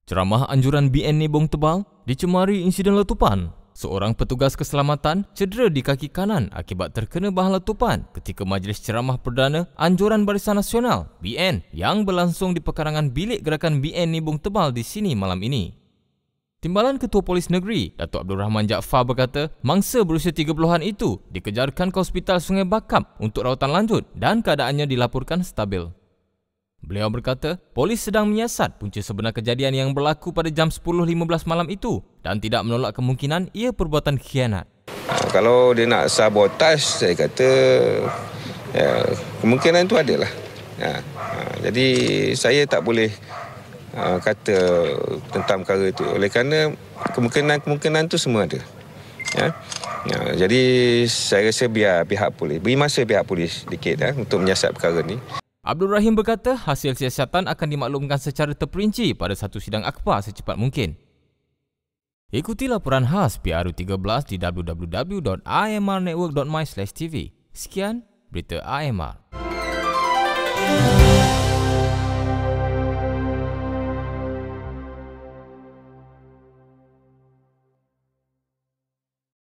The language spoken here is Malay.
Ceramah anjuran BN Nibong tebal dicemari insiden letupan. Seorang petugas keselamatan cedera di kaki kanan akibat terkena bahan letupan ketika majlis ceramah perdana Anjuran Barisan Nasional BN yang berlangsung di pekarangan bilik gerakan BN Nibong tebal di sini malam ini. Timbalan Ketua Polis Negeri, Datuk Abdul Rahman Jaafar berkata, mangsa berusia 30-an itu dikejarkan ke Hospital Sungai Bakap untuk rawatan lanjut dan keadaannya dilaporkan stabil. Beliau berkata, polis sedang menyiasat punca sebenar kejadian yang berlaku pada jam 10.15 malam itu dan tidak menolak kemungkinan ia perbuatan khianat. Kalau dia nak sabotaj, saya kata kemungkinan itu adalah. Jadi saya tak boleh kata tentang perkara itu. Oleh kerana kemungkinan itu semua ada. Jadi saya rasa biar pihak polis, beri masa pihak polis sedikit untuk menyiasat perkara ini. Abdul Rahim berkata hasil siasatan akan dimaklumkan secara terperinci pada satu sidang akhbar secepat mungkin. Ikuti laporan khas PRU13 di www.imrnetwork.my/tv. Sekian, Berita AMR.